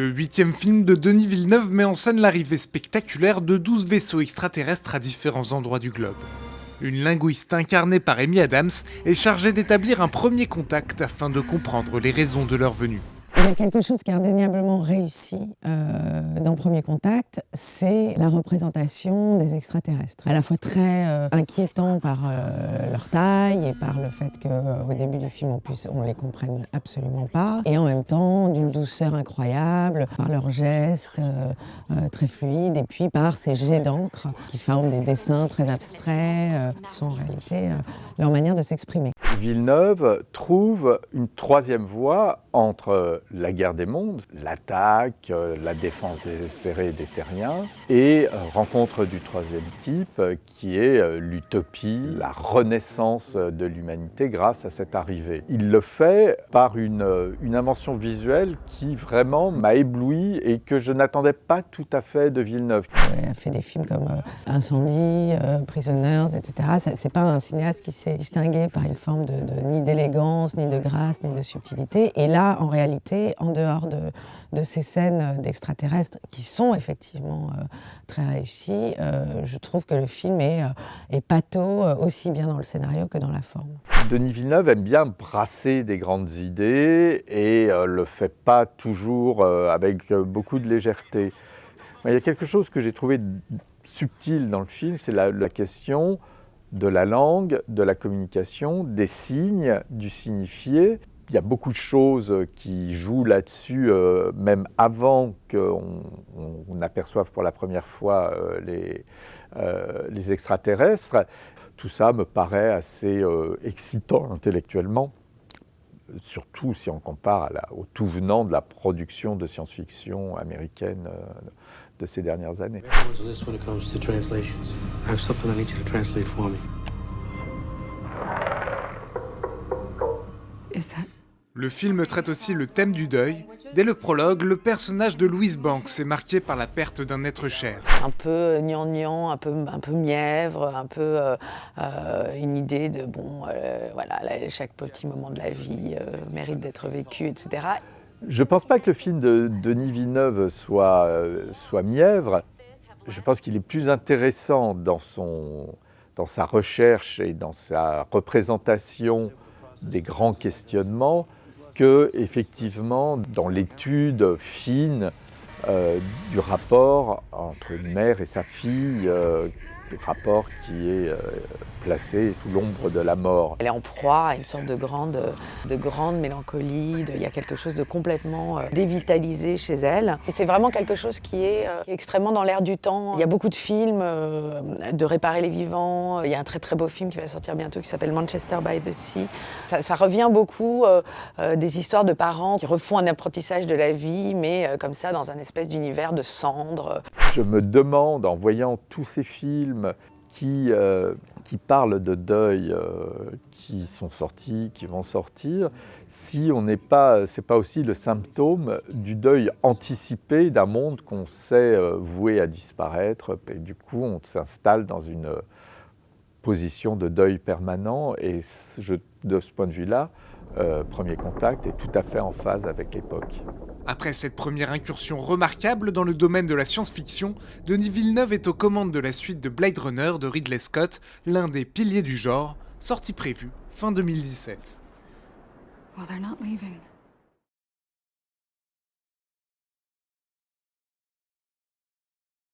Le 8e film de Denis Villeneuve met en scène l'arrivée spectaculaire de 12 vaisseaux extraterrestres à différents endroits du globe. Une linguiste incarnée par Amy Adams est chargée d'établir un premier contact afin de comprendre les raisons de leur venue. Il y a quelque chose qui est indéniablement réussi dans Premier Contact, c'est la représentation des extraterrestres. À la fois très inquiétant par leur taille et par le fait qu'au début du film, on les comprenne absolument pas. Et en même temps, d'une douceur incroyable, par leurs gestes très fluides, et puis par ces jets d'encre qui forment des dessins très abstraits, qui sont en réalité leur manière de s'exprimer. Villeneuve trouve une troisième voie entre la guerre des mondes, l'attaque, la défense désespérée des terriens, et rencontre du troisième type qui est l'utopie, la renaissance de l'humanité grâce à cette arrivée. Il le fait par une invention visuelle qui vraiment m'a ébloui et que je n'attendais pas tout à fait de Villeneuve. Il a fait des films comme Incendie, Prisoners, etc. C'est pas un cinéaste qui s'est distingué par une forme ni d'élégance, ni de grâce, ni de subtilité. Et là, en réalité, en dehors de ces scènes d'extraterrestres qui sont effectivement très réussies, je trouve que le film est pâteau aussi bien dans le scénario que dans la forme. Denis Villeneuve aime bien brasser des grandes idées et le fait pas toujours avec beaucoup de légèreté. Il y a quelque chose que j'ai trouvé subtil dans le film, c'est la question de la langue, de la communication, des signes, du signifié. Il y a beaucoup de choses qui jouent là-dessus, même avant qu'on aperçoive pour la première fois les extraterrestres. Tout ça me paraît assez excitant intellectuellement, surtout si on compare au tout venant de la production de science-fiction américaine de ces dernières années. Le film traite aussi le thème du deuil. Dès le prologue, le personnage de Louise Banks est marqué par la perte d'un être cher. Un peu gnangnan, un peu mièvre, un peu une idée de voilà, chaque petit moment de la vie mérite d'être vécu, etc. Je ne pense pas que le film de Denis Villeneuve soit mièvre. Je pense qu'il est plus intéressant dans sa recherche et dans sa représentation des grands questionnements que, effectivement, dans l'étude fine du rapport entre une mère et sa fille, rapport qui est placé sous l'ombre de la mort. Elle est en proie à une sorte de grande mélancolie, il y a quelque chose de complètement dévitalisé chez elle. Et c'est vraiment quelque chose qui est extrêmement dans l'air du temps. Il y a beaucoup de films de réparer les vivants. Il y a un très très beau film qui va sortir bientôt qui s'appelle Manchester by the Sea. Ça revient beaucoup des histoires de parents qui refont un apprentissage de la vie, mais comme ça dans un espèce d'univers de cendres. Je me demande, en voyant tous ces films qui parlent de deuil, qui sont sortis, qui vont sortir, si c'est pas aussi le symptôme du deuil anticipé d'un monde qu'on sait voué à disparaître, et du coup on s'installe dans une position de deuil permanent, et de ce point de vue-là, Premier Contact est tout à fait en phase avec l'époque. Après cette première incursion remarquable dans le domaine de la science-fiction, Denis Villeneuve est aux commandes de la suite de Blade Runner de Ridley Scott, l'un des piliers du genre, sortie prévue fin 2017. Well, they're not leaving.